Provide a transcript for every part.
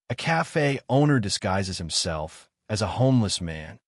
A cafe owner disguises himself as a homeless man,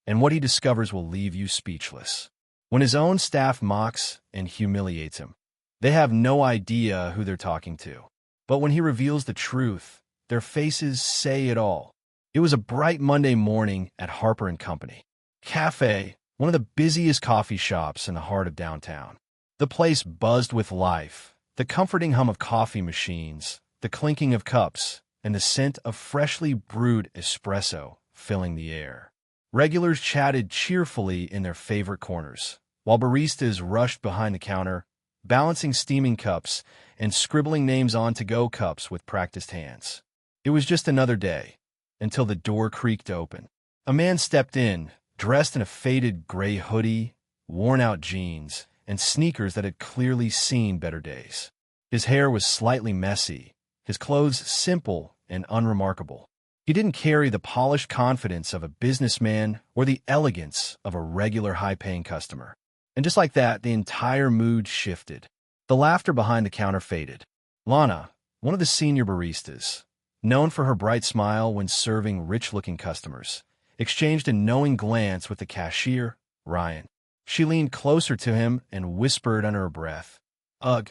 and what he discovers will leave you speechless. When his own staff mocks and humiliates him, they have no idea who they're talking to. But when he reveals the truth, their faces say it all. It was a bright Monday morning at Harper & Company Cafe, one of the busiest coffee shops in the heart of downtown. The place buzzed with life, the comforting hum of coffee machines, the clinking of cups, and the scent of freshly brewed espresso filling the air. Regulars chatted cheerfully in their favorite corners, while baristas rushed behind the counter, balancing steaming cups and scribbling names on to-go cups with practiced hands. It was just another day, until the door creaked open. A man stepped in, dressed in a faded gray hoodie, worn-out jeans, and sneakers that had clearly seen better days. His hair was slightly messy, his clothes simple and unremarkable. He didn't carry the polished confidence of a businessman or the elegance of a regular high-paying customer. And just like that, the entire mood shifted. The laughter behind the counter faded. Lana, one of the senior baristas, known for her bright smile when serving rich-looking customers, exchanged a knowing glance with the cashier, Ryan. She leaned closer to him and whispered under her breath, "Ugh,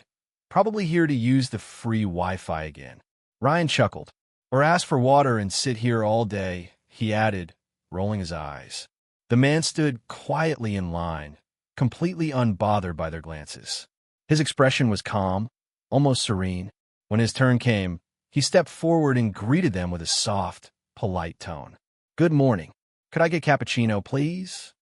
probably here to use the free Wi-Fi again." Ryan chuckled. "Or ask for water and sit here all day," he added, rolling his eyes. The man stood quietly in line, completely unbothered by their glances. His expression was calm, almost serene. When his turn came, he stepped forward and greeted them with a soft, polite tone. "Good morning. Could I get cappuccino, please?"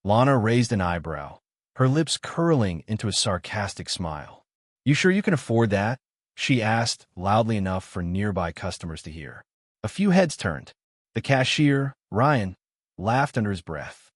Lana raised an eyebrow, her lips curling into a sarcastic smile. "You sure you can afford that?" she asked, loudly enough for nearby customers to hear. A few heads turned. The cashier, Ryan, laughed under his breath.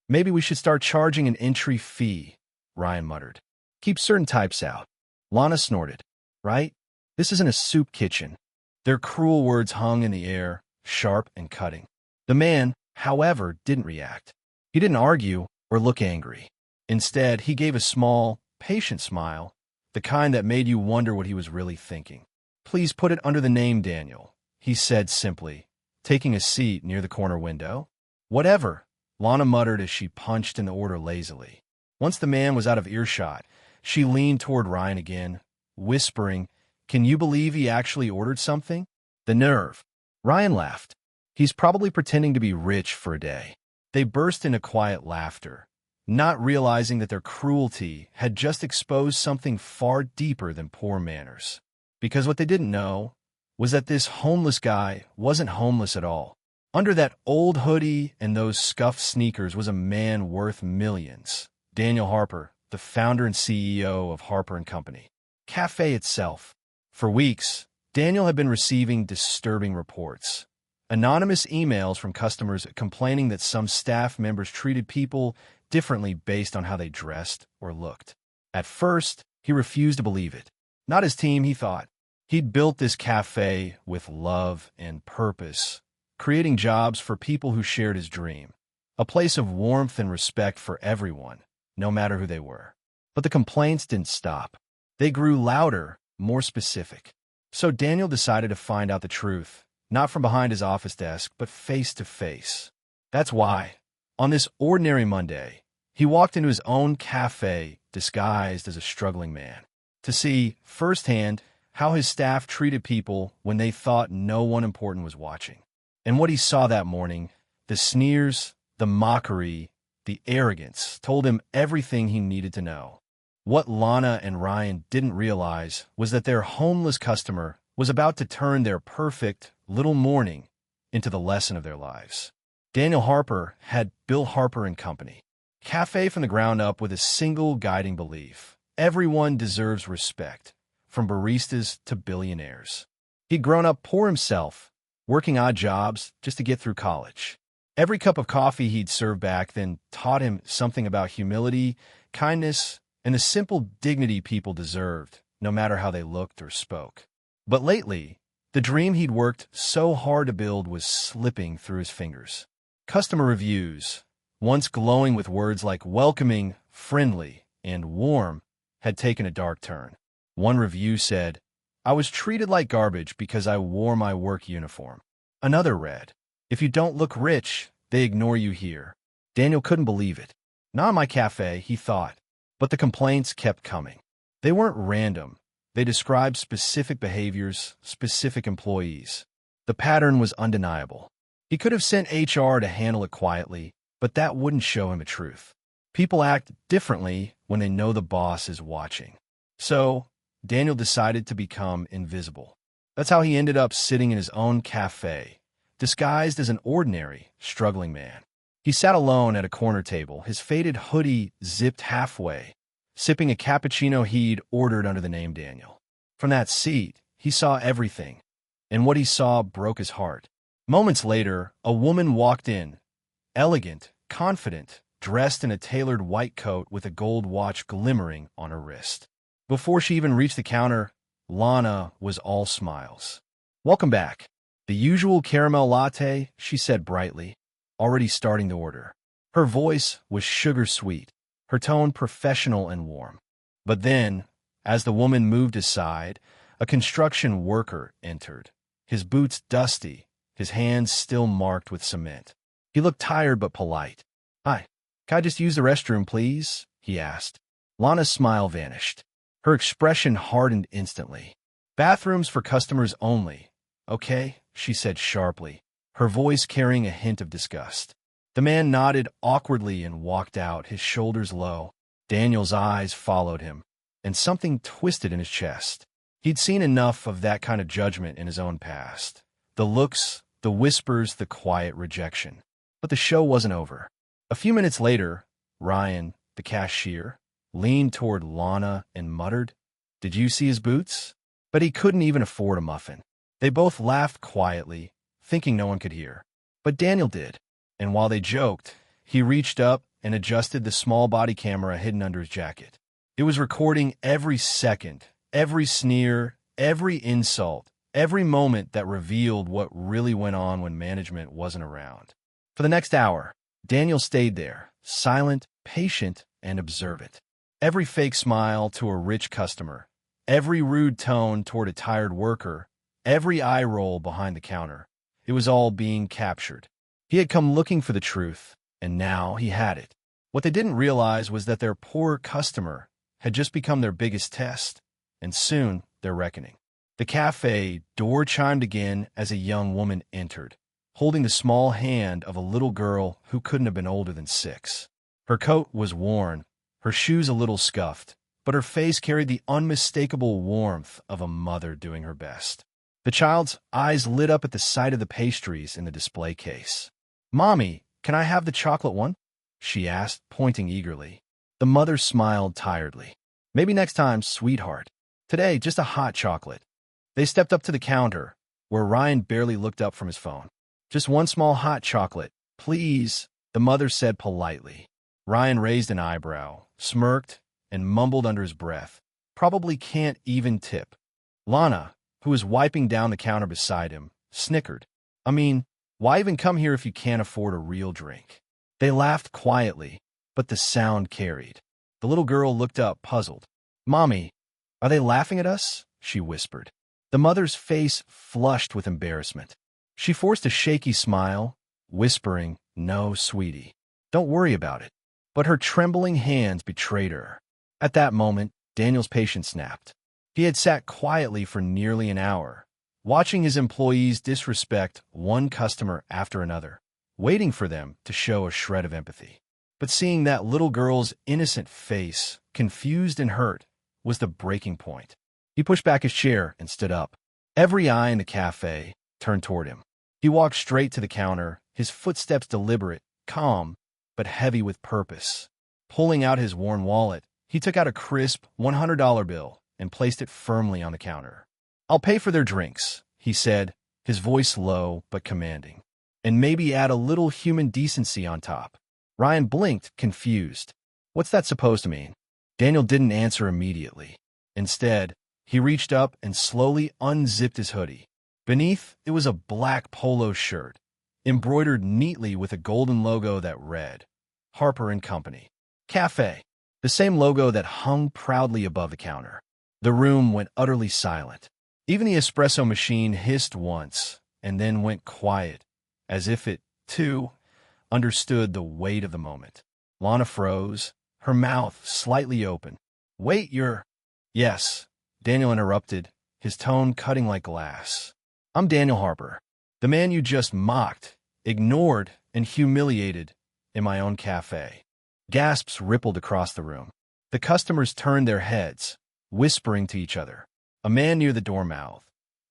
"Maybe we should start charging an entry fee," Ryan muttered. "Keep certain types out." Lana snorted. "Right? This isn't a soup kitchen." Their cruel words hung in the air, sharp and cutting. The man, however, didn't react. He didn't argue or look angry. Instead, he gave a small, patient smile, the kind that made you wonder what he was really thinking. "Please put it under the name Daniel," he said simply, taking a seat near the corner window. "Whatever," Lana muttered as she punched in the order lazily. Once the man was out of earshot, she leaned toward Ryan again, whispering, "Can you believe he actually ordered something?" "The nerve." Ryan laughed. "He's probably pretending to be rich for a day." They burst into quiet laughter, not realizing that their cruelty had just exposed something far deeper than poor manners. Because what they didn't know was that this homeless guy wasn't homeless at all. Under that old hoodie and those scuffed sneakers was a man worth millions. Daniel Harper, the founder and CEO of Harper & Company Cafe itself. For weeks, Daniel had been receiving disturbing reports. Anonymous emails from customers complaining that some staff members treated people differently based on how they dressed or looked. At first, he refused to believe it. Not his team, he thought. He'd built this cafe with love and purpose, creating jobs for people who shared his dream. A place of warmth and respect for everyone, no matter who they were. But the complaints didn't stop. They grew louder, more specific. So Daniel decided to find out the truth. Not from behind his office desk, but face to face. That's why, on this ordinary Monday, he walked into his own cafe disguised as a struggling man, to see firsthand how his staff treated people when they thought no one important was watching. And what he saw that morning, the sneers, the mockery, the arrogance, told him everything he needed to know. What Lana and Ryan didn't realize was that their homeless customer was about to turn their perfect little morning into the lesson of their lives. Daniel Harper had built Harper & Company Cafe from the ground up with a single guiding belief: everyone deserves respect, from baristas to billionaires. He'd grown up poor himself, working odd jobs just to get through college. Every cup of coffee he'd served back then taught him something about humility, kindness, and the simple dignity people deserved, no matter how they looked or spoke. But lately, the dream he'd worked so hard to build was slipping through his fingers. Customer reviews, once glowing with words like welcoming, friendly, and warm, had taken a dark turn. One review said, I was treated like garbage because I wore my work uniform. Another read, if you don't look rich, they ignore you here. Daniel couldn't believe it. Not in my cafe, he thought. But the complaints kept coming. They weren't random. They described specific behaviors, specific employees. The pattern was undeniable. He could have sent HR to handle it quietly, but that wouldn't show him the truth. People act differently when they know the boss is watching. So, Daniel decided to become invisible. That's how he ended up sitting in his own cafe, disguised as an ordinary, struggling man. He sat alone at a corner table, his faded hoodie zipped halfway, sipping a cappuccino he'd ordered under the name Daniel. From that seat, he saw everything, and what he saw broke his heart. Moments later, a woman walked in, elegant, confident, dressed in a tailored white coat with a gold watch glimmering on her wrist. Before she even reached the counter, Lana was all smiles. "Welcome back. The usual caramel latte," she said brightly, already starting the order. Her voice was sugar-sweet, her tone professional and warm. But then, as the woman moved aside, a construction worker entered, his boots dusty, his hands still marked with cement. He looked tired but polite. "Hi, can I just use the restroom, please?" he asked. Lana's smile vanished. Her expression hardened instantly. "Bathrooms for customers only, okay?" she said sharply, her voice carrying a hint of disgust. The man nodded awkwardly and walked out, his shoulders low. Daniel's eyes followed him, and something twisted in his chest. He'd seen enough of that kind of judgment in his own past. The looks, the whispers, the quiet rejection. But the show wasn't over. A few minutes later, Ryan, the cashier, leaned toward Lana and muttered, "Did you see his boots?" But he couldn't even afford a muffin. They both laughed quietly, thinking no one could hear. But Daniel did, and while they joked, he reached up and adjusted the small body camera hidden under his jacket. It was recording every second, every sneer, every insult, every moment that revealed what really went on when management wasn't around. For the next hour, Daniel stayed there, silent, patient, and observant. Every fake smile to a rich customer, every rude tone toward a tired worker, every eye roll behind the counter. It was all being captured. He had come looking for the truth, and now he had it. What they didn't realize was that their poor customer had just become their biggest test, and soon their reckoning. The cafe door chimed again as a young woman entered, holding the small hand of a little girl who couldn't have been older than 6. Her coat was worn, her shoes a little scuffed, but her face carried the unmistakable warmth of a mother doing her best. The child's eyes lit up at the sight of the pastries in the display case. "Mommy, can I have the chocolate one?" she asked, pointing eagerly. The mother smiled tiredly. "Maybe next time, sweetheart. Today, just a hot chocolate." They stepped up to the counter, where Ryan barely looked up from his phone. "Just one small hot chocolate, please," the mother said politely. Ryan raised an eyebrow, smirked, and mumbled under his breath, "Probably can't even tip." Lana, who was wiping down the counter beside him, snickered. "I mean, why even come here if you can't afford a real drink?" They laughed quietly, but the sound carried. The little girl looked up, puzzled. "Mommy, are they laughing at us?" she whispered. The mother's face flushed with embarrassment. She forced a shaky smile, whispering, "No, sweetie. Don't worry about it." But her trembling hands betrayed her. At that moment, Daniel's patience snapped. He had sat quietly for nearly an hour, watching his employees disrespect one customer after another, waiting for them to show a shred of empathy. But seeing that little girl's innocent face, confused and hurt, was the breaking point. He pushed back his chair and stood up. Every eye in the cafe turned toward him. He walked straight to the counter, his footsteps deliberate, calm, but heavy with purpose. Pulling out his worn wallet, he took out a crisp $100 bill and placed it firmly on the counter. "I'll pay for their drinks," he said, his voice low but commanding. "And maybe add a little human decency on top." Ryan blinked, confused. "What's that supposed to mean?" Daniel didn't answer immediately. Instead, he reached up and slowly unzipped his hoodie. Beneath, it was a black polo shirt, embroidered neatly with a golden logo that read, "Harper & Company. Cafe." The same logo that hung proudly above the counter. The room went utterly silent. Even the espresso machine hissed once and then went quiet, as if it, too, understood the weight of the moment. Lana froze, her mouth slightly open. "Wait, you're—" "Yes," Daniel interrupted, his tone cutting like glass. "I'm Daniel Harper, the man you just mocked, ignored, and humiliated in my own cafe." Gasps rippled across the room. The customers turned their heads, whispering to each other. A man near the door mouthed,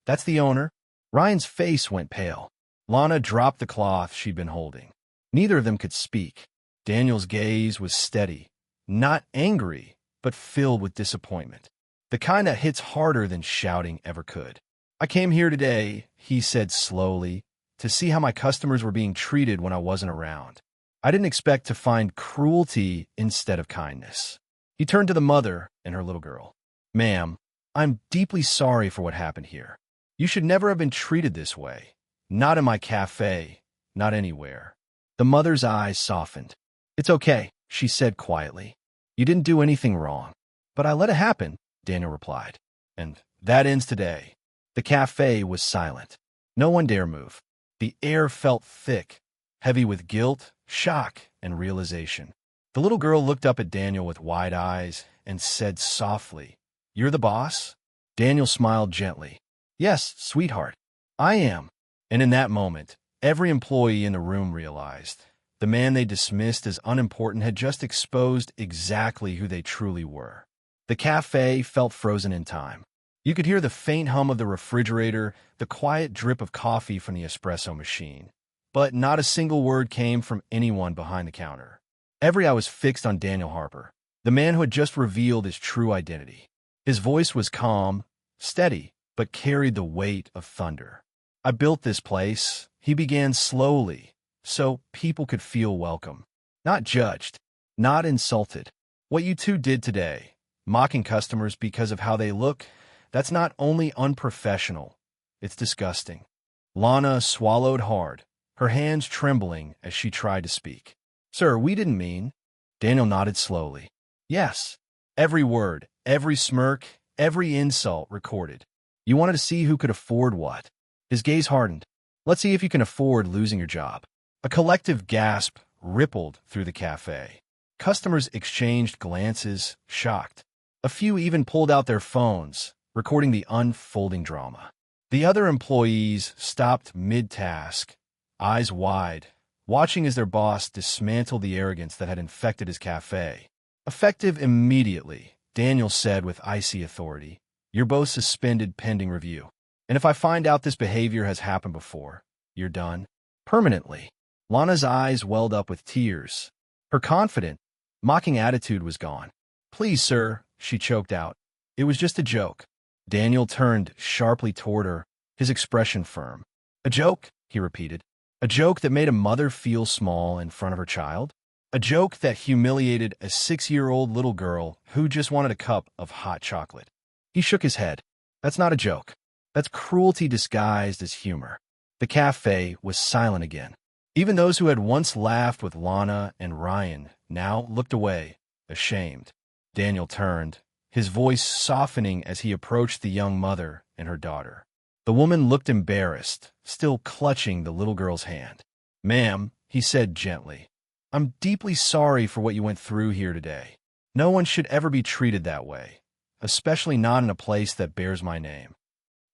"That's the owner?" Ryan's face went pale. Lana dropped the cloth she'd been holding. Neither of them could speak. Daniel's gaze was steady, not angry, but filled with disappointment. The kind that hits harder than shouting ever could. "I came here today," he said slowly, "to see how my customers were being treated when I wasn't around. I didn't expect to find cruelty instead of kindness." He turned to the mother and her little girl. "Ma'am, I'm deeply sorry for what happened here. You should never have been treated this way. Not in my cafe, not anywhere." The mother's eyes softened. "It's okay," she said quietly. "You didn't do anything wrong." "But I let it happen," Daniel replied. "And that ends today." The cafe was silent. No one dare move. The air felt thick, heavy with guilt, shock, and realization. The little girl looked up at Daniel with wide eyes and said softly, "You're the boss?" Daniel smiled gently. "Yes, sweetheart, I am." And in that moment, every employee in the room realized the man they dismissed as unimportant had just exposed exactly who they truly were. The cafe felt frozen in time. You could hear the faint hum of the refrigerator, the quiet drip of coffee from the espresso machine. But not a single word came from anyone behind the counter. Every eye was fixed on Daniel Harper, the man who had just revealed his true identity. His voice was calm, steady, but carried the weight of thunder. "I built this place," he began slowly, "so people could feel welcome, not judged, not insulted. What you two did today, mocking customers because of how they look, that's not only unprofessional, it's disgusting." Lana swallowed hard, her hands trembling as she tried to speak. "Sir, we didn't mean—" Daniel nodded slowly. "Yes, every word, every smirk, every insult recorded. You wanted to see who could afford what." His gaze hardened. "Let's see if you can afford losing your job." A collective gasp rippled through the cafe. Customers exchanged glances, shocked. A few even pulled out their phones, recording the unfolding drama. The other employees stopped mid-task, eyes wide, watching as their boss dismantled the arrogance that had infected his cafe. "Effective immediately," Daniel said with icy authority. "You're both suspended pending review. And if I find out this behavior has happened before, you're done. Permanently." Lana's eyes welled up with tears. Her confident, mocking attitude was gone. "Please, sir," she choked out. "It was just a joke." Daniel turned sharply toward her, his expression firm. "A joke?" he repeated. "A joke that made a mother feel small in front of her child? A joke that humiliated a 6-year-old little girl who just wanted a cup of hot chocolate?" He shook his head. "That's not a joke. That's cruelty disguised as humor." The cafe was silent again. Even those who had once laughed with Lana and Ryan now looked away, ashamed. Daniel turned, his voice softening as he approached the young mother and her daughter. The woman looked embarrassed, still clutching the little girl's hand. "Ma'am," he said gently, "I'm deeply sorry for what you went through here today. No one should ever be treated that way, especially not in a place that bears my name."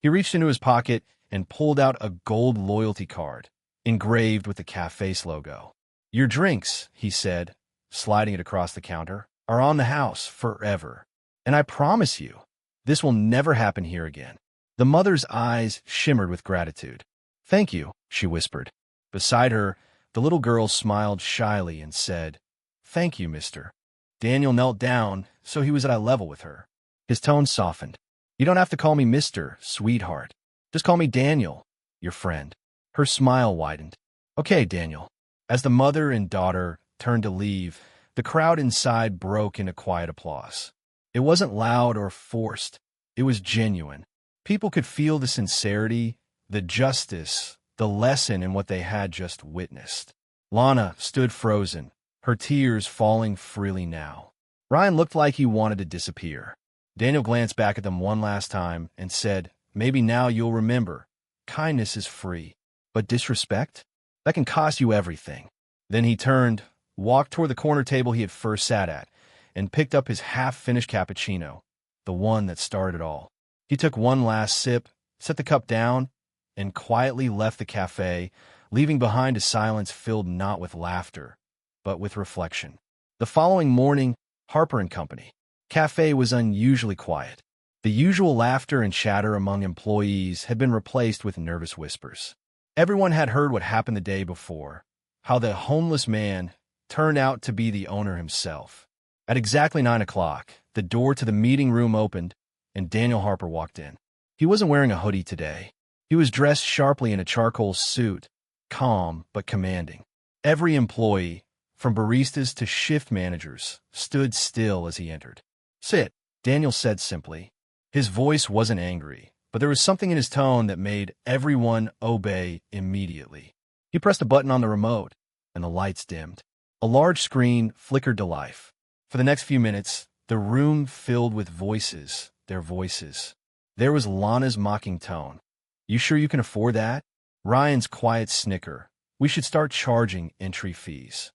He reached into his pocket and pulled out a gold loyalty card, engraved with the cafe's logo. "Your drinks," he said, sliding it across the counter, "are on the house forever. And I promise you, this will never happen here again." The mother's eyes shimmered with gratitude. "Thank you," she whispered. Beside her, the little girl smiled shyly and said, "Thank you, mister." Daniel knelt down, so he was at eye level with her. His tone softened. "You don't have to call me mister, sweetheart. Just call me Daniel, your friend." Her smile widened. "Okay, Daniel." As the mother and daughter turned to leave, the crowd inside broke into quiet applause. It wasn't loud or forced. It was genuine. People could feel the sincerity, the justice, the lesson in what they had just witnessed. Lana stood frozen, her tears falling freely now. Ryan looked like he wanted to disappear. Daniel glanced back at them one last time and said, maybe now you'll remember. Kindness is free, but disrespect? That can cost you everything." Then he turned, walked toward the corner table he had first sat at, and picked up his half-finished cappuccino, the one that started it all. He took one last sip, set the cup down, and quietly left the cafe, leaving behind a silence filled not with laughter, but with reflection. The following morning, Harper and Company cafe was unusually quiet. The usual laughter and chatter among employees had been replaced with nervous whispers. Everyone had heard what happened the day before, how the homeless man turned out to be the owner himself. At exactly 9 o'clock, the door to the meeting room opened, and Daniel Harper walked in. He wasn't wearing a hoodie today. He was dressed sharply in a charcoal suit, calm but commanding. Every employee, from baristas to shift managers, stood still as he entered. "Sit," Daniel said simply. His voice wasn't angry, but there was something in his tone that made everyone obey immediately. He pressed a button on the remote, and the lights dimmed. A large screen flickered to life. For the next few minutes, the room filled with voices, their voices. There was Lana's mocking tone. "You sure you can afford that?" Ryan's quiet snicker. "We should start charging entry fees."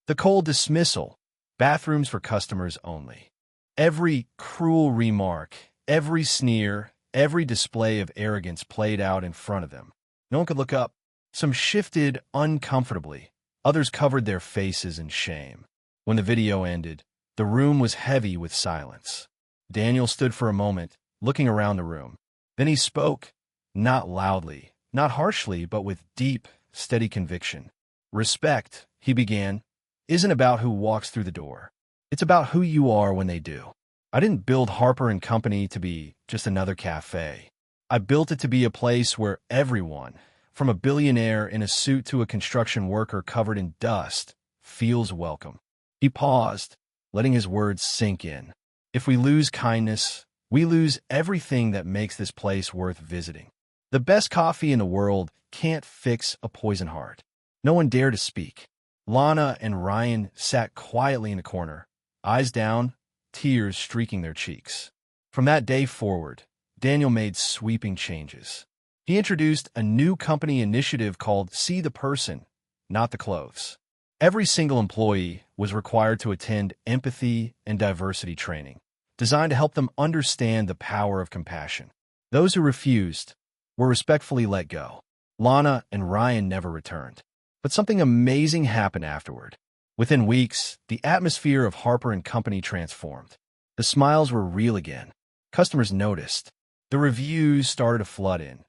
The cold dismissal. "Bathrooms for customers only." Every cruel remark, every sneer, every display of arrogance played out in front of them. No one could look up. Some shifted uncomfortably. Others covered their faces in shame. When the video ended, the room was heavy with silence. Daniel stood for a moment, looking around the room. Then he spoke, not loudly, not harshly, but with deep, steady conviction. "Respect," he began, "isn't about who walks through the door. It's about who you are when they do. I didn't build Harper and Company to be just another cafe. I built it to be a place where everyone, from a billionaire in a suit to a construction worker covered in dust, feels welcome." He paused, letting his words sink in. "If we lose kindness, we lose everything that makes this place worth visiting. The best coffee in the world can't fix a poisoned heart." No one dared to speak. Lana and Ryan sat quietly in the corner, eyes down, tears streaking their cheeks. From that day forward, Daniel made sweeping changes. He introduced a new company initiative called See the Person, Not the Clothes. Every single employee was required to attend empathy and diversity training, designed to help them understand the power of compassion. Those who refused were respectfully let go. Lana and Ryan never returned. But something amazing happened afterward. Within weeks, the atmosphere of Harper and Company transformed. The smiles were real again. Customers noticed. The reviews started to flood in.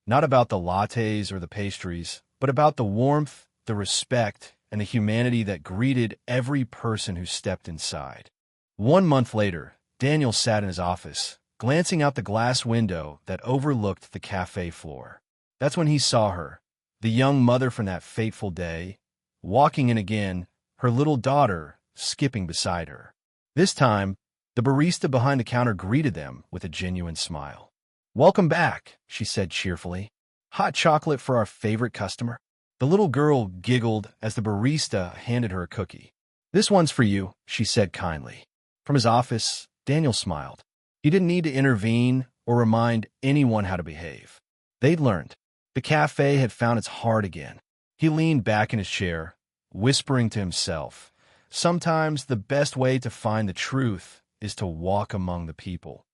Not about the lattes or the pastries, but about the warmth, the respect, and the humanity that greeted every person who stepped inside. 1 month later, Daniel sat in his office, glancing out the glass window that overlooked the cafe floor. That's when he saw her, the young mother from that fateful day, walking in again, her little daughter skipping beside her. This time, the barista behind the counter greeted them with a genuine smile. "Welcome back," she said cheerfully. "Hot chocolate for our favorite customer?" The little girl giggled as the barista handed her a cookie. "This one's for you," she said kindly. From his office, Daniel smiled. He didn't need to intervene or remind anyone how to behave. They'd learned. The cafe had found its heart again. He leaned back in his chair, whispering to himself, "Sometimes the best way to find the truth is to walk among the people,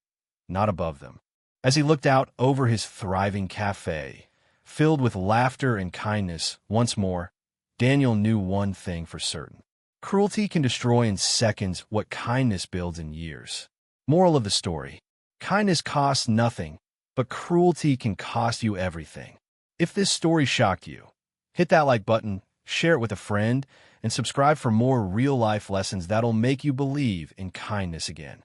not above them." As he looked out over his thriving cafe, filled with laughter and kindness once more, Daniel knew one thing for certain. Cruelty can destroy in seconds what kindness builds in years. Moral of the story: kindness costs nothing, but cruelty can cost you everything. If this story shocked you, hit that like button, share it with a friend, and subscribe for more real-life lessons that'll make you believe in kindness again.